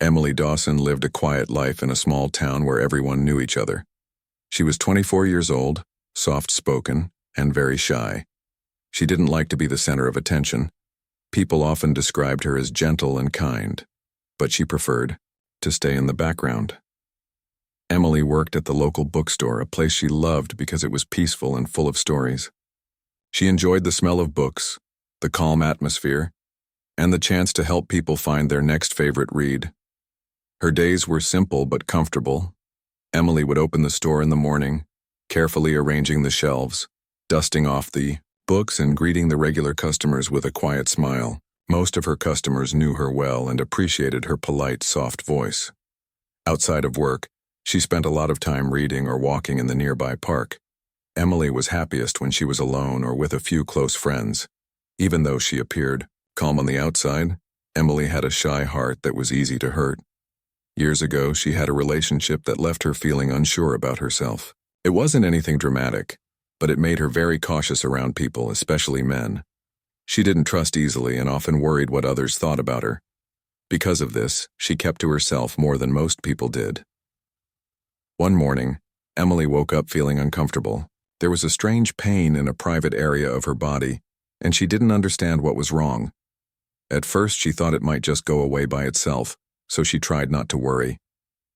Emily Dawson lived a quiet life in a small town where everyone knew each other. She was 24 years old, soft-spoken, and very shy. She didn't like to be the center of attention. People often described her as gentle and kind, but she preferred to stay in the background. Emily worked at the local bookstore, a place she loved because it was peaceful and full of stories. She enjoyed the smell of books, the calm atmosphere, and the chance to help people find their next favorite read. Her days were simple but comfortable. Emily would open the store in the morning, carefully arranging the shelves, dusting off the books and greeting the regular customers with a quiet smile. Most of her customers knew her well and appreciated her polite, soft voice. Outside of work, she spent a lot of time reading or walking in the nearby park. Emily was happiest when she was alone or with a few close friends. Even though she appeared calm on the outside, Emily had a shy heart that was easy to hurt. Years ago, she had a relationship that left her feeling unsure about herself. It wasn't anything dramatic, but it made her very cautious around people, especially men. She didn't trust easily and often worried what others thought about her. Because of this, she kept to herself more than most people did. One morning, Emily woke up feeling uncomfortable. There was a strange pain in a private area of her body, and she didn't understand what was wrong. At first, she thought it might just go away by itself, so she tried not to worry.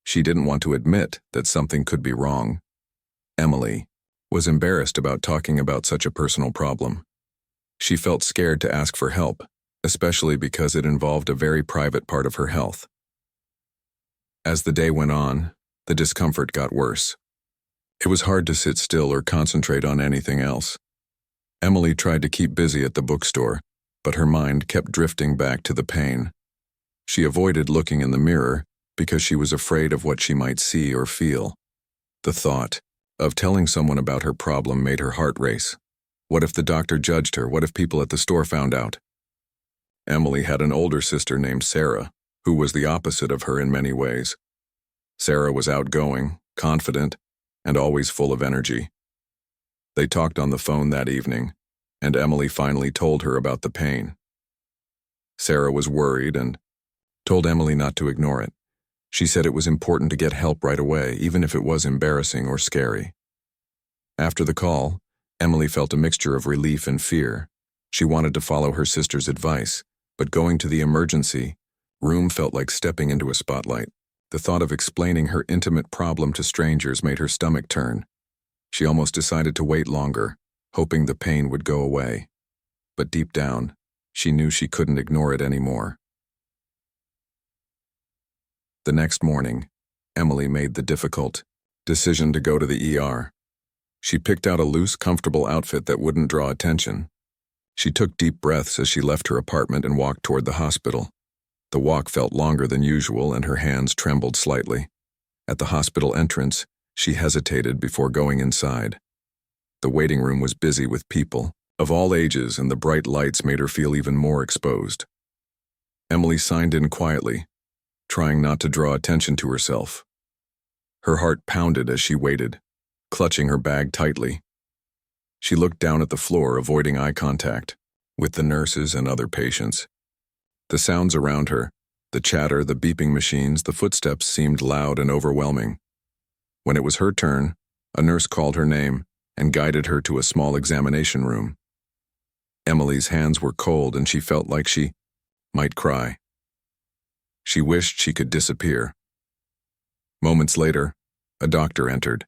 She didn't want to admit that something could be wrong. Emily was embarrassed about talking about such a personal problem. She felt scared to ask for help, especially because it involved a very private part of her health. As the day went on, the discomfort got worse. It was hard to sit still or concentrate on anything else. Emily tried to keep busy at the bookstore, but her mind kept drifting back to the pain. She avoided looking in the mirror because she was afraid of what she might see or feel. The thought of telling someone about her problem made her heart race. What if the doctor judged her? What if people at the store found out? Emily had an older sister named Sarah, who was the opposite of her in many ways. Sarah was outgoing, confident, and always full of energy. They talked on the phone that evening, and Emily finally told her about the pain. Sarah was worried and told Emily not to ignore it. She said it was important to get help right away, even if it was embarrassing or scary. After the call, Emily felt a mixture of relief and fear. She wanted to follow her sister's advice, but going to the emergency room felt like stepping into a spotlight. The thought of explaining her intimate problem to strangers made her stomach turn. She almost decided to wait longer, hoping the pain would go away. But deep down, she knew she couldn't ignore it anymore. The next morning, Emily made the difficult decision to go to the ER. She picked out a loose, comfortable outfit that wouldn't draw attention. She took deep breaths as she left her apartment and walked toward the hospital. The walk felt longer than usual and her hands trembled slightly. At the hospital entrance, she hesitated before going inside. The waiting room was busy with people of all ages and the bright lights made her feel even more exposed. Emily signed in quietly, trying not to draw attention to herself. Her heart pounded as she waited, clutching her bag tightly. She looked down at the floor, avoiding eye contact with the nurses and other patients. The sounds around her, the chatter, the beeping machines, the footsteps seemed loud and overwhelming. When it was her turn, a nurse called her name and guided her to a small examination room. Emily's hands were cold and she felt like she might cry. She wished she could disappear. Moments later, a doctor entered.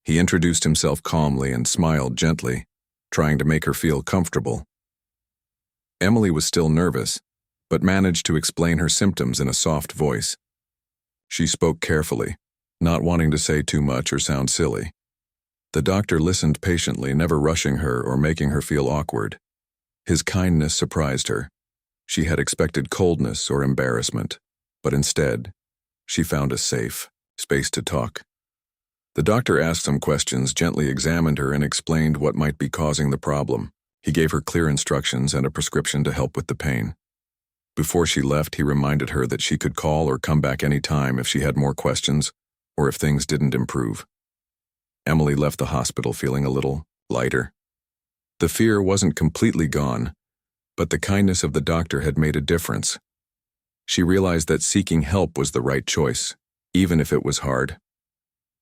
He introduced himself calmly and smiled gently, trying to make her feel comfortable. Emily was still nervous, but managed to explain her symptoms in a soft voice. She spoke carefully, not wanting to say too much or sound silly. The doctor listened patiently, never rushing her or making her feel awkward. His kindness surprised her. She had expected coldness or embarrassment, but instead, she found a safe space to talk. The doctor asked some questions, gently examined her, and explained what might be causing the problem. He gave her clear instructions and a prescription to help with the pain. Before she left, he reminded her that she could call or come back any time if she had more questions or if things didn't improve. Emily left the hospital feeling a little lighter. The fear wasn't completely gone, but the kindness of the doctor had made a difference. She realized that seeking help was the right choice, even if it was hard.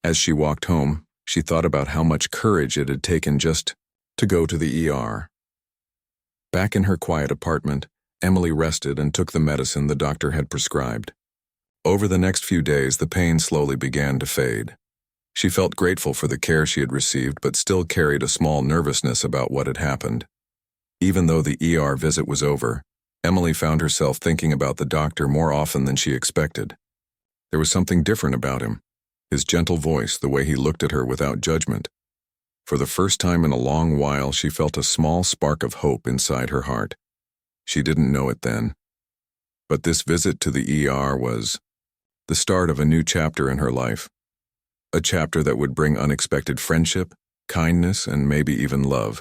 As she walked home, she thought about how much courage it had taken just to go to the ER. Back in her quiet apartment, Emily rested and took the medicine the doctor had prescribed. Over the next few days, the pain slowly began to fade. She felt grateful for the care she had received, but still carried a small nervousness about what had happened. Even though the ER visit was over, Emily found herself thinking about the doctor more often than she expected. There was something different about him. His gentle voice, the way he looked at her without judgment. For the first time in a long while, she felt a small spark of hope inside her heart. She didn't know it then. But this visit to the ER was the start of a new chapter in her life. A chapter that would bring unexpected friendship, kindness, and maybe even love.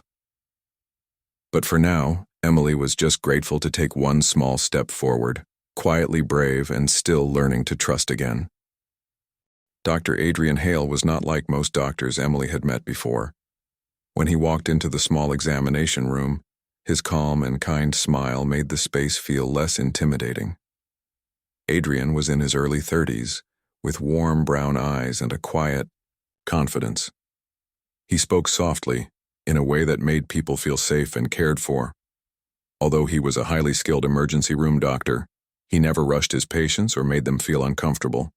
But for now, Emily was just grateful to take one small step forward, quietly brave and still learning to trust again. Dr. Adrian Hale was not like most doctors Emily had met before. When he walked into the small examination room, his calm and kind smile made the space feel less intimidating. Adrian was in his early 30s, with warm brown eyes and a quiet confidence. He spoke softly, in a way that made people feel safe and cared for. Although he was a highly skilled emergency room doctor, he never rushed his patients or made them feel uncomfortable.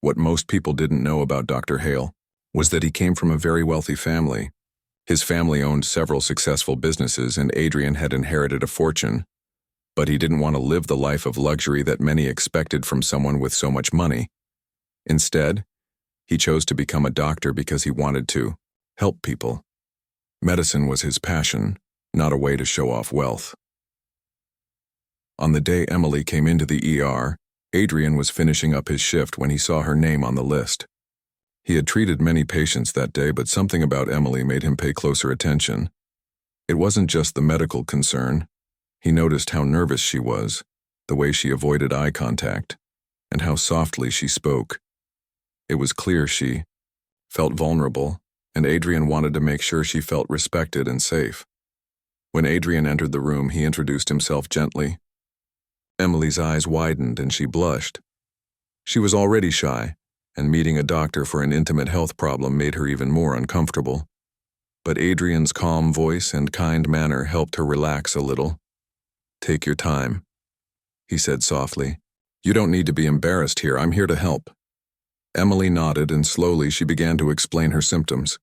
What most people didn't know about Dr. Hale was that he came from a very wealthy family. His family owned several successful businesses, and Adrian had inherited a fortune. But he didn't want to live the life of luxury that many expected from someone with so much money. Instead, he chose to become a doctor because he wanted to help people. Medicine was his passion, not a way to show off wealth. On the day Emily came into the ER, Adrian was finishing up his shift when he saw her name on the list. He had treated many patients that day, but something about Emily made him pay closer attention. It wasn't just the medical concern. He noticed how nervous she was, the way she avoided eye contact, and how softly she spoke. It was clear she felt vulnerable, and Adrian wanted to make sure she felt respected and safe. When Adrian entered the room, he introduced himself gently. Emily's eyes widened and she blushed. She was already shy, and meeting a doctor for an intimate health problem made her even more uncomfortable. But Adrian's calm voice and kind manner helped her relax a little. "Take your time," he said softly. "You don't need to be embarrassed here. I'm here to help." Emily nodded, and slowly she began to explain her symptoms.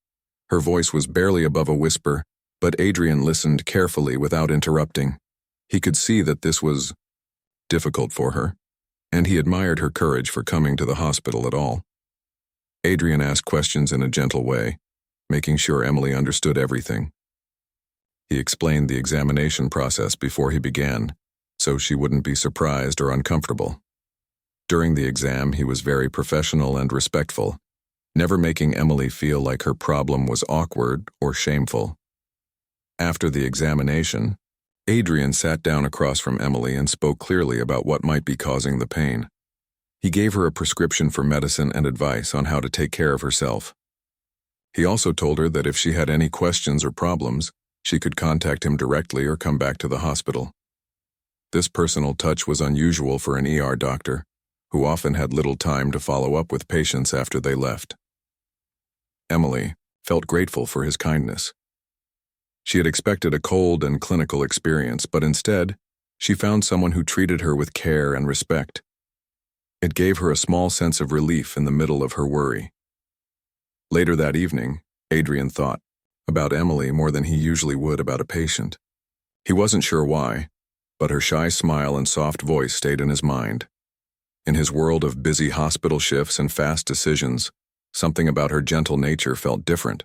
Her voice was barely above a whisper, but Adrian listened carefully without interrupting. He could see that this was difficult for her, and he admired her courage for coming to the hospital at all. Adrian asked questions in a gentle way, making sure Emily understood everything. He explained the examination process before he began, so she wouldn't be surprised or uncomfortable. During the exam, he was very professional and respectful, never making Emily feel like her problem was awkward or shameful. After the examination, Adrian sat down across from Emily and spoke clearly about what might be causing the pain. He gave her a prescription for medicine and advice on how to take care of herself. He also told her that if she had any questions or problems, she could contact him directly or come back to the hospital. This personal touch was unusual for an ER doctor, who often had little time to follow up with patients after they left. Emily felt grateful for his kindness. She had expected a cold and clinical experience, but instead, she found someone who treated her with care and respect. It gave her a small sense of relief in the middle of her worry. Later that evening, Adrian thought about Emily more than he usually would about a patient. He wasn't sure why, but her shy smile and soft voice stayed in his mind. In his world of busy hospital shifts and fast decisions, something about her gentle nature felt different.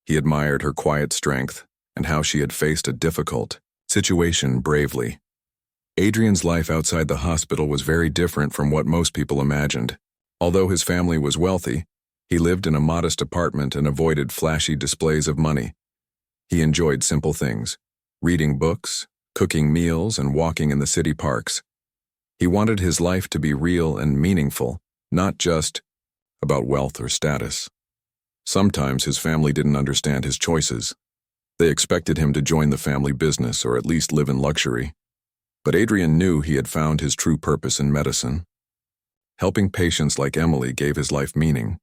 He admired her quiet strength and how she had faced a difficult situation bravely. Adrian's life outside the hospital was very different from what most people imagined. Although his family was wealthy, he lived in a modest apartment and avoided flashy displays of money. He enjoyed simple things, reading books, cooking meals, and walking in the city parks. He wanted his life to be real and meaningful, not just about wealth or status. Sometimes his family didn't understand his choices. They expected him to join the family business or at least live in luxury. But Adrian knew he had found his true purpose in medicine. Helping patients like Emily gave his life meaning.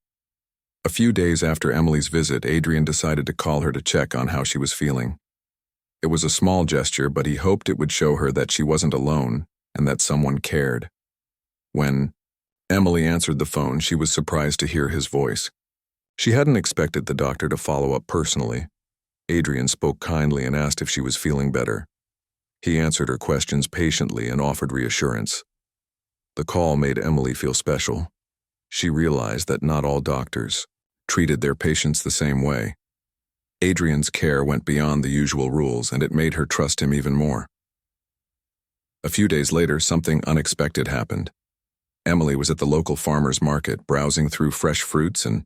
A few days after Emily's visit, Adrian decided to call her to check on how she was feeling. It was a small gesture, but he hoped it would show her that she wasn't alone and that someone cared. When Emily answered the phone, she was surprised to hear his voice. She hadn't expected the doctor to follow up personally. Adrian spoke kindly and asked if she was feeling better. He answered her questions patiently and offered reassurance. The call made Emily feel special. She realized that not all doctors treated their patients the same way. Adrian's care went beyond the usual rules, and it made her trust him even more. A few days later, something unexpected happened. Emily was at the local farmer's market, browsing through fresh fruits and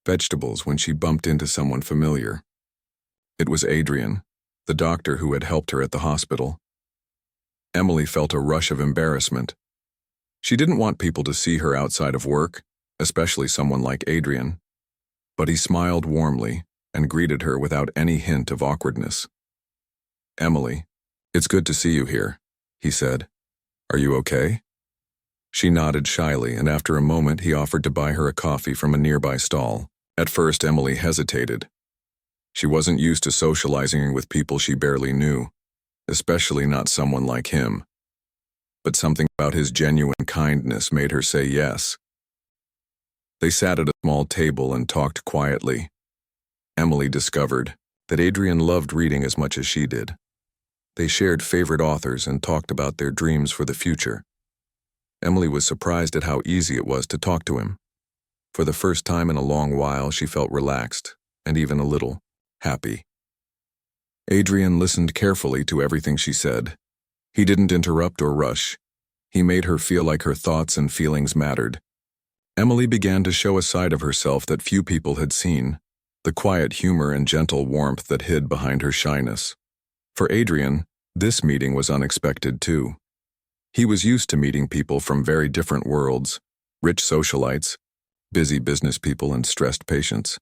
vegetables when she bumped into someone familiar. It was Adrian, the doctor who had helped her at the hospital. Emily felt a rush of embarrassment. She didn't want people to see her outside of work, especially someone like Adrian. But he smiled warmly and greeted her without any hint of awkwardness. "Emily, it's good to see you here," he said. "Are you okay?" She nodded shyly, and after a moment he offered to buy her a coffee from a nearby stall. At first, Emily hesitated. She wasn't used to socializing with people she barely knew, especially not someone like him. But something about his genuine kindness made her say yes. They sat at a small table and talked quietly. Emily discovered that Adrian loved reading as much as she did. They shared favorite authors and talked about their dreams for the future. Emily was surprised at how easy it was to talk to him. For the first time in a long while, she felt relaxed and even a little happy. Adrian listened carefully to everything she said. He didn't interrupt or rush. He made her feel like her thoughts and feelings mattered. Emily began to show a side of herself that few people had seen, the quiet humor and gentle warmth that hid behind her shyness. For Adrian, this meeting was unexpected too. He was used to meeting people from very different worlds, rich socialites, busy business people, and stressed patients.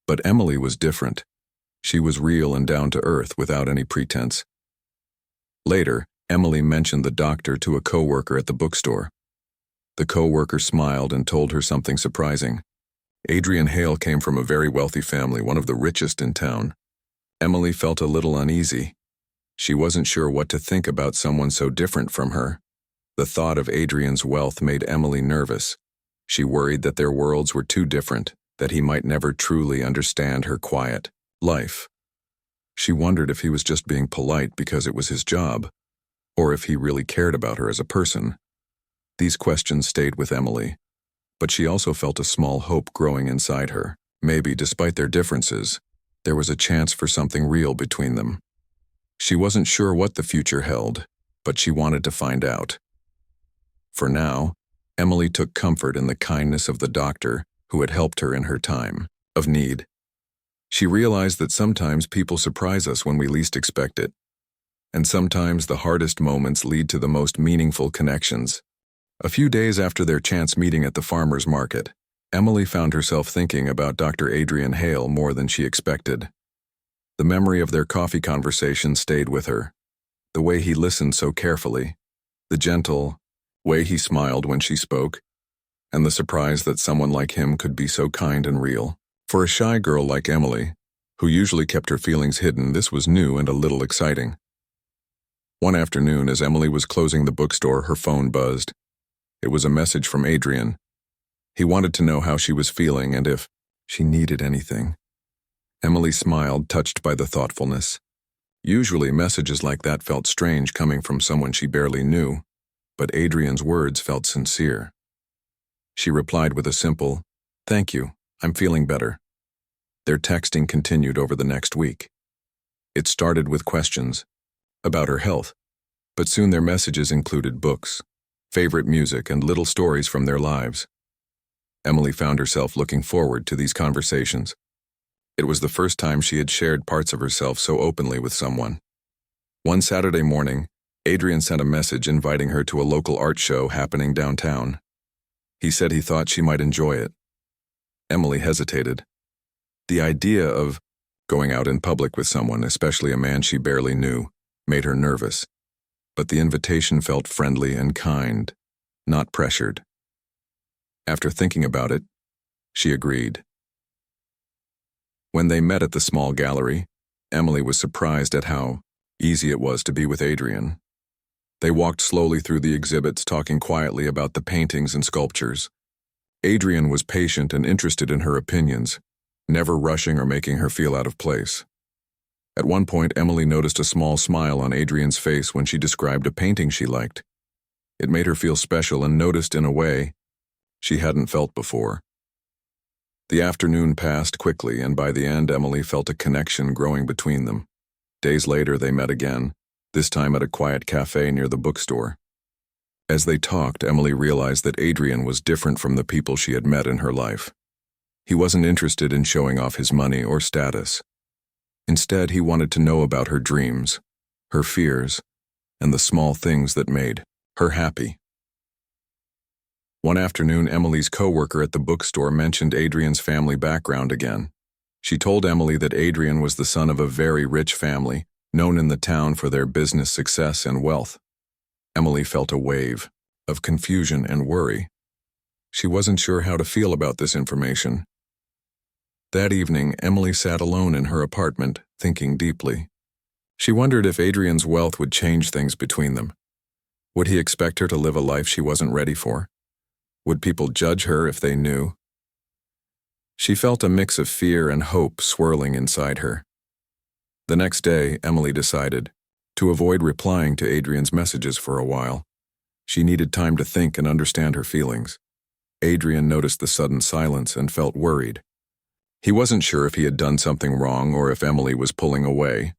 But Emily was different. She was real and down to earth without any pretense. Later, Emily mentioned the doctor to a coworker at the bookstore. The coworker smiled and told her something surprising. Adrian Hale came from a very wealthy family, one of the richest in town. Emily felt a little uneasy. She wasn't sure what to think about someone so different from her. The thought of Adrian's wealth made Emily nervous. She worried that their worlds were too different, that he might never truly understand her quiet life. She wondered if he was just being polite because it was his job, or if he really cared about her as a person. These questions stayed with Emily, but she also felt a small hope growing inside her. Maybe, despite their differences, there was a chance for something real between them. She wasn't sure what the future held, but she wanted to find out. For now, Emily took comfort in the kindness of the doctor who had helped her in her time of need. She realized that sometimes people surprise us when we least expect it, and sometimes the hardest moments lead to the most meaningful connections. A few days after their chance meeting at the farmer's market, Emily found herself thinking about Dr. Adrian Hale more than she expected. The memory of their coffee conversation stayed with her. The way he listened so carefully, the gentle way he smiled when she spoke, and the surprise that someone like him could be so kind and real. For a shy girl like Emily, who usually kept her feelings hidden, this was new and a little exciting. One afternoon, as Emily was closing the bookstore, her phone buzzed. It was a message from Adrian. He wanted to know how she was feeling and if she needed anything. Emily smiled, touched by the thoughtfulness. Usually, messages like that felt strange coming from someone she barely knew, but Adrian's words felt sincere. She replied with a simple, "Thank you, I'm feeling better." Their texting continued over the next week. It started with questions about her health, but soon their messages included books, favorite music, and little stories from their lives. Emily found herself looking forward to these conversations. It was the first time she had shared parts of herself so openly with someone. One Saturday morning, Adrian sent a message inviting her to a local art show happening downtown. He said he thought she might enjoy it. Emily hesitated. The idea of going out in public with someone, especially a man she barely knew, made her nervous. but the invitation felt friendly and kind, not pressured. After thinking about it, she agreed. When they met at the small gallery, Emily was surprised at how easy it was to be with Adrian. They walked slowly through the exhibits, talking quietly about the paintings and sculptures. Adrian was patient and interested in her opinions, never rushing or making her feel out of place. At one point, Emily noticed a small smile on Adrian's face when she described a painting she liked. It made her feel special and noticed in a way she hadn't felt before. The afternoon passed quickly, and by the end, Emily felt a connection growing between them. Days later, they met again, this time at a quiet cafe near the bookstore. As they talked, Emily realized that Adrian was different from the people she had met in her life. He wasn't interested in showing off his money or status. Instead, he wanted to know about her dreams, her fears, and the small things that made her happy. One afternoon, Emily's coworker at the bookstore mentioned Adrian's family background again. She told Emily that Adrian was the son of a very rich family, known in the town for their business success and wealth. Emily felt a wave of confusion and worry. She wasn't sure how to feel about this information. That evening, Emily sat alone in her apartment, thinking deeply. She wondered if Adrian's wealth would change things between them. Would he expect her to live a life she wasn't ready for? Would people judge her if they knew? She felt a mix of fear and hope swirling inside her. The next day, Emily decided to avoid replying to Adrian's messages for a while. She needed time to think and understand her feelings. Adrian noticed the sudden silence and felt worried. He wasn't sure if he had done something wrong or if Emily was pulling away.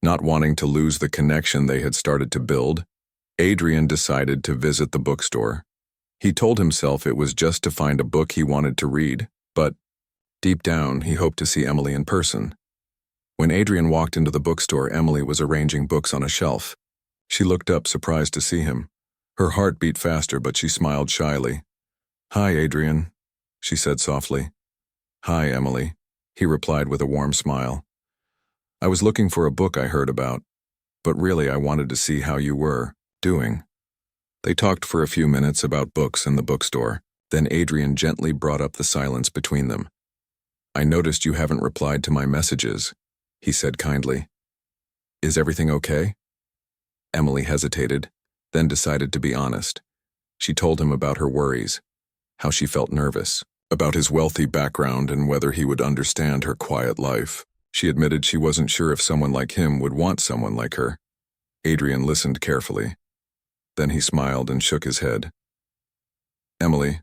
Not wanting to lose the connection they had started to build, Adrian decided to visit the bookstore. He told himself it was just to find a book he wanted to read, but deep down, he hoped to see Emily in person. When Adrian walked into the bookstore, Emily was arranging books on a shelf. She looked up, surprised to see him. Her heart beat faster, but she smiled shyly. "Hi, Adrian," she said softly. "Hi, Emily," he replied with a warm smile. "I was looking for a book I heard about, but really I wanted to see how you were doing." They talked for a few minutes about books in the bookstore. Then Adrian gently brought up the silence between them. "I noticed you haven't replied to my messages," he said kindly. "Is everything okay?" Emily hesitated, then decided to be honest. She told him about her worries, how she felt nervous, about his wealthy background and whether he would understand her quiet life. She admitted she wasn't sure if someone like him would want someone like her. Adrian listened carefully. Then he smiled and shook his head. "Emily,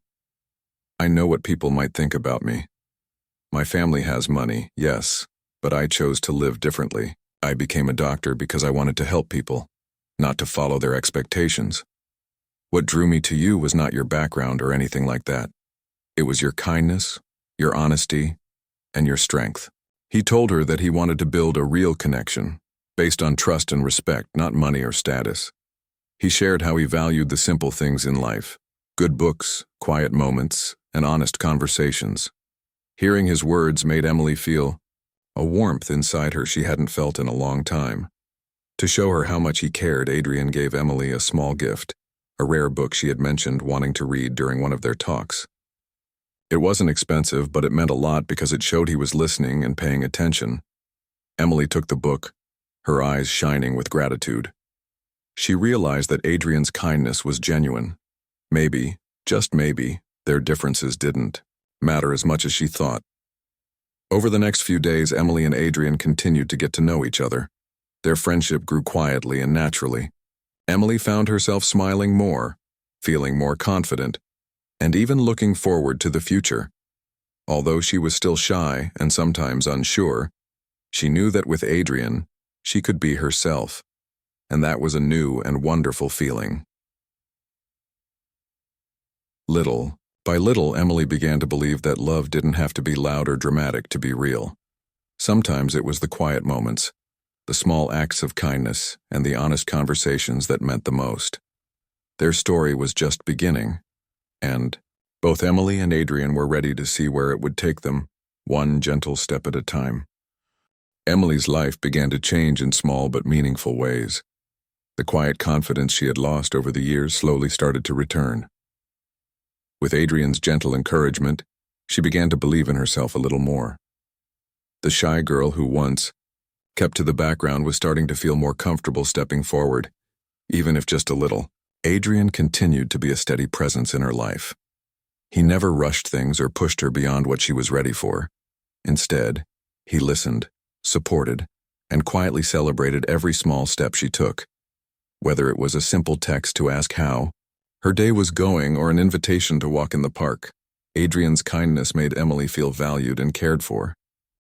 I know what people might think about me. My family has money, yes, but I chose to live differently. I became a doctor because I wanted to help people, not to follow their expectations. What drew me to you was not your background or anything like that. It was your kindness, your honesty, and your strength." He told her that he wanted to build a real connection, based on trust and respect, not money or status. He shared how he valued the simple things in life: good books, quiet moments, and honest conversations. Hearing his words made Emily feel a warmth inside her she hadn't felt in a long time. To show her how much he cared, Adrian gave Emily a small gift, a rare book she had mentioned wanting to read during one of their talks. It wasn't expensive, but it meant a lot because it showed he was listening and paying attention. Emily took the book, her eyes shining with gratitude. She realized that Adrian's kindness was genuine. Maybe, just maybe, their differences didn't matter as much as she thought. Over the next few days, Emily and Adrian continued to get to know each other. Their friendship grew quietly and naturally. Emily found herself smiling more, feeling more confident, and even looking forward to the future. Although she was still shy and sometimes unsure, she knew that with Adrian, she could be herself, and that was a new and wonderful feeling. Little by little, Emily began to believe that love didn't have to be loud or dramatic to be real. Sometimes it was the quiet moments, the small acts of kindness, and the honest conversations that meant the most. Their story was just beginning, and both Emily and Adrian were ready to see where it would take them, one gentle step at a time. Emily's life began to change in small but meaningful ways. The quiet confidence she had lost over the years slowly started to return. With Adrian's gentle encouragement, she began to believe in herself a little more. The shy girl who once kept to the background was starting to feel more comfortable stepping forward, even if just a little. Adrian continued to be a steady presence in her life. He never rushed things or pushed her beyond what she was ready for. Instead, he listened, supported, and quietly celebrated every small step she took. Whether it was a simple text to ask how her day was going or an invitation to walk in the park, Adrian's kindness made Emily feel valued and cared for.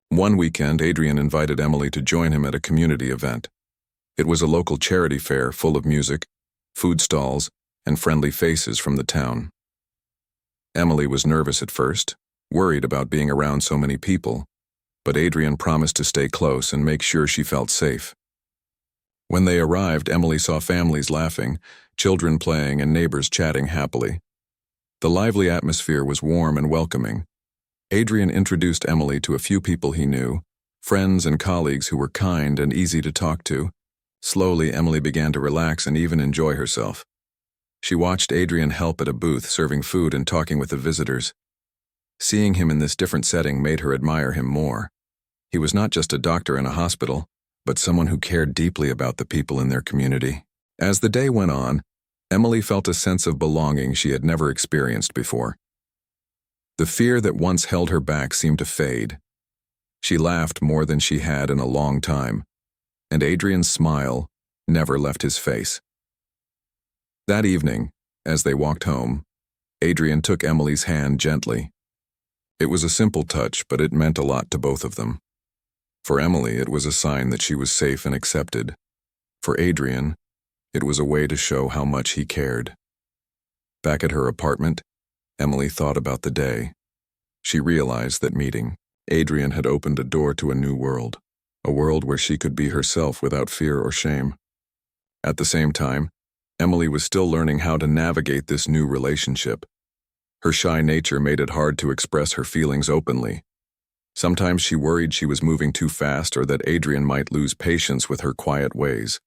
One weekend, Adrian invited Emily to join him at a community event. It was a local charity fair full of music, food stalls, and friendly faces from the town. Emily was nervous at first, worried about being around so many people, but Adrian promised to stay close and make sure she felt safe. When they arrived, Emily saw families laughing, children playing, and neighbors chatting happily. The lively atmosphere was warm and welcoming. Adrian introduced Emily to a few people he knew, friends and colleagues who were kind and easy to talk to. Slowly, Emily began to relax and even enjoy herself. She watched Adrian help at a booth, serving food and talking with the visitors. Seeing him in this different setting made her admire him more. He was not just a doctor in a hospital, but someone who cared deeply about the people in their community. As the day went on, Emily felt a sense of belonging she had never experienced before. The fear that once held her back seemed to fade. She laughed more than she had in a long time, and Adrian's smile never left his face. That evening, as they walked home, Adrian took Emily's hand gently. It was a simple touch, but it meant a lot to both of them. For Emily, it was a sign that she was safe and accepted. For Adrian, it was a way to show how much he cared. Back at her apartment, Emily thought about the day. She realized that meeting Adrian had opened a door to a new world, a world where she could be herself without fear or shame. At the same time, Emily was still learning how to navigate this new relationship. Her shy nature made it hard to express her feelings openly. Sometimes she worried she was moving too fast or that Adrian might lose patience with her quiet ways.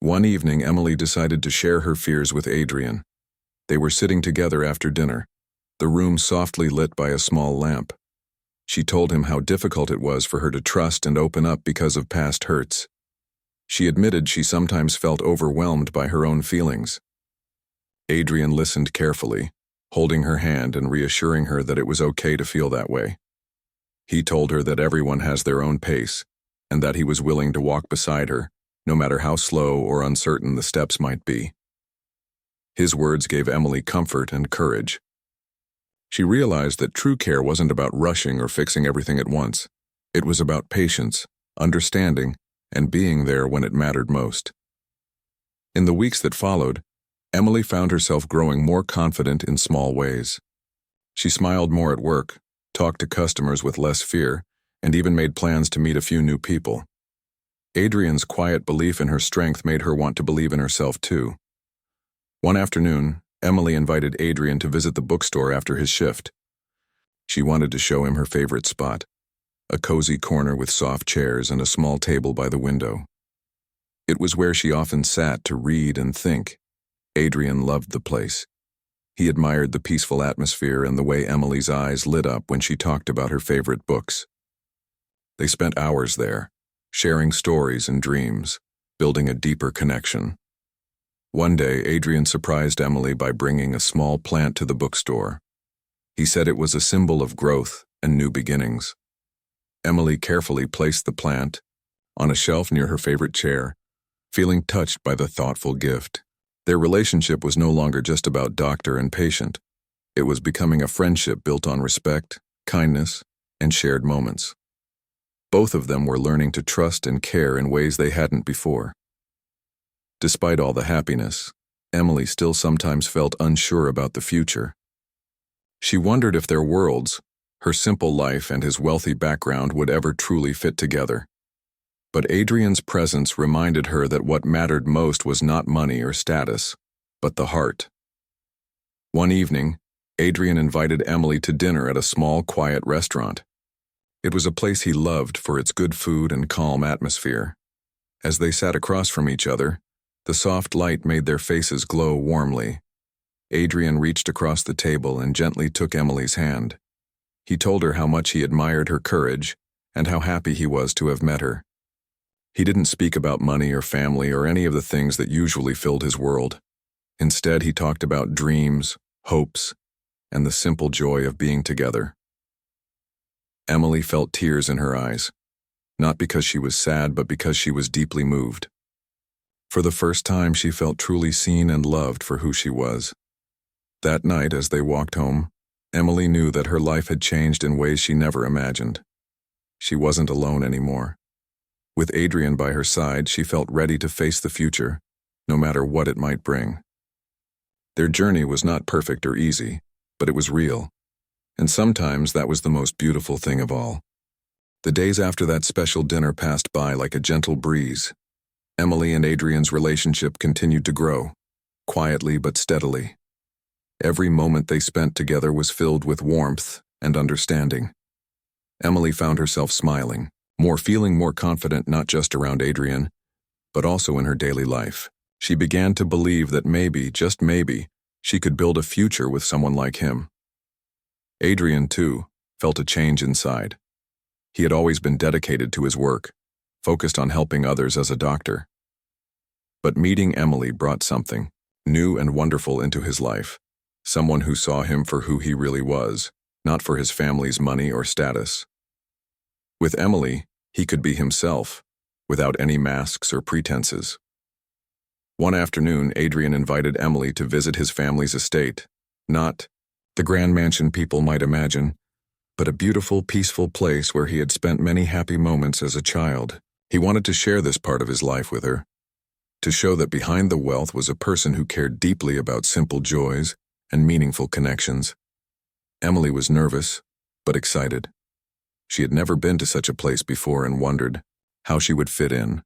One evening, Emily decided to share her fears with Adrian. They were sitting together after dinner, the room softly lit by a small lamp. She told him how difficult it was for her to trust and open up because of past hurts. She admitted she sometimes felt overwhelmed by her own feelings. Adrian listened carefully, holding her hand and reassuring her that it was okay to feel that way. He told her that everyone has their own pace, and that he was willing to walk beside her, no matter how slow or uncertain the steps might be. His words gave Emily comfort and courage. She realized that true care wasn't about rushing or fixing everything at once. It was about patience, understanding, and being there when it mattered most. In the weeks that followed, Emily found herself growing more confident in small ways. She smiled more at work, talked to customers with less fear, and even made plans to meet a few new people. Adrian's quiet belief in her strength made her want to believe in herself too. One afternoon, Emily invited Adrian to visit the bookstore after his shift. She wanted to show him her favorite spot, a cozy corner with soft chairs and a small table by the window. It was where she often sat to read and think. Adrian loved the place. He admired the peaceful atmosphere and the way Emily's eyes lit up when she talked about her favorite books. They spent hours there, sharing stories and dreams, building a deeper connection. One day, Adrian surprised Emily by bringing a small plant to the bookstore. He said it was a symbol of growth and new beginnings. Emily carefully placed the plant on a shelf near her favorite chair, feeling touched by the thoughtful gift. Their relationship was no longer just about doctor and patient. It was becoming a friendship built on respect, kindness, and shared moments. Both of them were learning to trust and care in ways they hadn't before. Despite all the happiness, Emily still sometimes felt unsure about the future. She wondered if their worlds, her simple life and his wealthy background, would ever truly fit together. But Adrian's presence reminded her that what mattered most was not money or status, but the heart. One evening, Adrian invited Emily to dinner at a small, quiet restaurant. It was a place he loved for its good food and calm atmosphere. As they sat across from each other, The soft light made their faces glow warmly. Adrian reached across the table and gently took Emily's hand. He told her how much he admired her courage and how happy he was to have met her. He didn't speak about money or family or any of the things that usually filled his world. Instead, he talked about dreams, hopes, and the simple joy of being together. Emily felt tears in her eyes, not because she was sad, but because she was deeply moved. For the first time, she felt truly seen and loved for who she was. That night, as they walked home, Emily knew that her life had changed in ways she never imagined. She wasn't alone anymore. With Adrian by her side, she felt ready to face the future, no matter what it might bring. Their journey was not perfect or easy, but it was real. And sometimes that was the most beautiful thing of all. The days after that special dinner passed by like a gentle breeze. Emily and Adrian's relationship continued to grow, quietly but steadily. Every moment they spent together was filled with warmth and understanding. Emily found herself smiling, feeling more confident not just around Adrian, but also in her daily life. She began to believe that maybe, just maybe, she could build a future with someone like him. Adrian, too, felt a change inside. He had always been dedicated to his work, focused on helping others as a doctor. But meeting Emily brought something new and wonderful into his life. Someone who saw him for who he really was, not for his family's money or status. With Emily, he could be himself, without any masks or pretenses. One afternoon, Adrian invited Emily to visit his family's estate, not the grand mansion people might imagine, but a beautiful, peaceful place where he had spent many happy moments as a child. He wanted to share this part of his life with her, to show that behind the wealth was a person who cared deeply about simple joys and meaningful connections. Emily was nervous, but excited. She had never been to such a place before and wondered how she would fit in.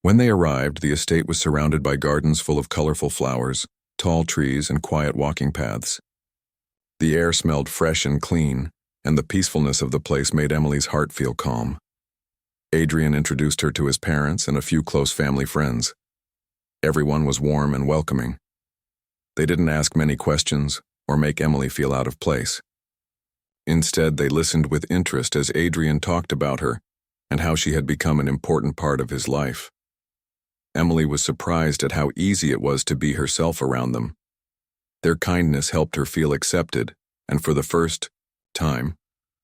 When they arrived, the estate was surrounded by gardens full of colorful flowers, tall trees, and quiet walking paths. The air smelled fresh and clean, and the peacefulness of the place made Emily's heart feel calm. Adrian introduced her to his parents and a few close family friends. Everyone was warm and welcoming. They didn't ask many questions or make Emily feel out of place. Instead, they listened with interest as Adrian talked about her and how she had become an important part of his life. Emily was surprised at how easy it was to be herself around them. Their kindness helped her feel accepted, and for the first time,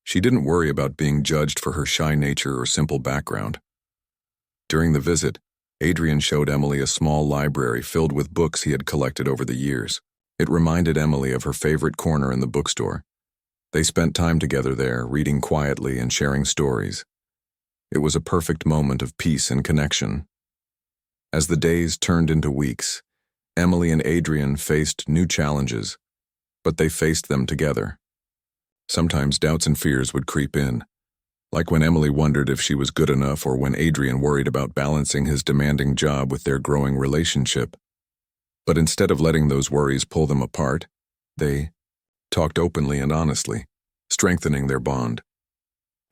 she didn't worry about being judged for her shy nature or simple background. During the visit, Adrian showed Emily a small library filled with books he had collected over the years. It reminded Emily of her favorite corner in the bookstore. They spent time together there, reading quietly and sharing stories. It was a perfect moment of peace and connection. As the days turned into weeks, Emily and Adrian faced new challenges, but they faced them together. Sometimes doubts and fears would creep in, like when Emily wondered if she was good enough or when Adrian worried about balancing his demanding job with their growing relationship. But instead of letting those worries pull them apart, they talked openly and honestly, strengthening their bond.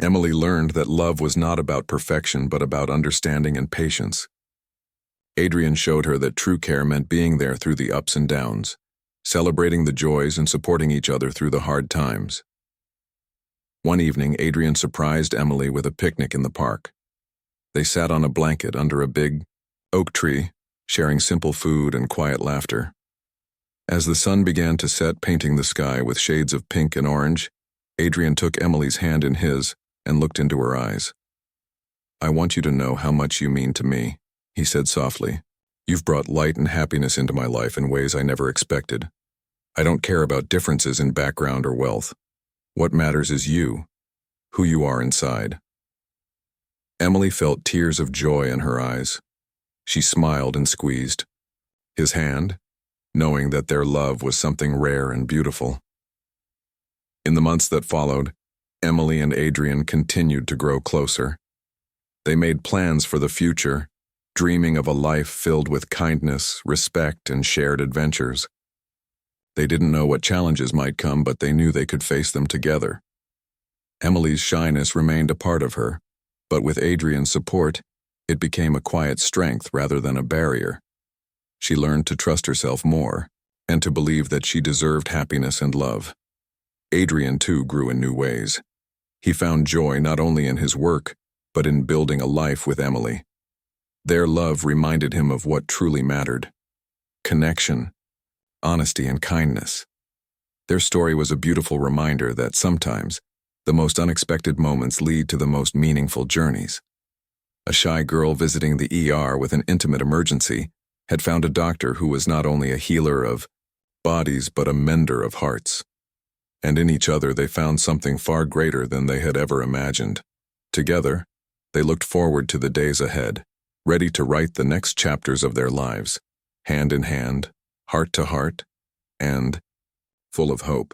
Emily learned that love was not about perfection but about understanding and patience. Adrian showed her that true care meant being there through the ups and downs, celebrating the joys and supporting each other through the hard times. One evening, Adrian surprised Emily with a picnic in the park. They sat on a blanket under a big oak tree, sharing simple food and quiet laughter. As the sun began to set, painting the sky with shades of pink and orange, Adrian took Emily's hand in his and looked into her eyes. "I want you to know how much you mean to me," he said softly. "You've brought light and happiness into my life in ways I never expected. I don't care about differences in background or wealth. What matters is you, who you are inside." Emily felt tears of joy in her eyes. She smiled and squeezed his hand, knowing that their love was something rare and beautiful. In the months that followed, Emily and Adrian continued to grow closer. They made plans for the future, dreaming of a life filled with kindness, respect, and shared adventures. They didn't know what challenges might come, but they knew they could face them together. Emily's shyness remained a part of her, but with Adrian's support, It became a quiet strength rather than a barrier. She learned to trust herself more, and to believe that she deserved happiness and love. Adrian, too, grew in new ways. He found joy not only in his work, but in building a life with Emily. Their love reminded him of what truly mattered: connection, honesty, and kindness. Their story was a beautiful reminder that sometimes the most unexpected moments lead to the most meaningful journeys. A shy girl visiting the ER with an intimate emergency had found a doctor who was not only a healer of bodies but a mender of hearts. And in each other they found something far greater than they had ever imagined. Together, they looked forward to the days ahead, ready to write the next chapters of their lives, hand in hand, heart to heart, and full of hope.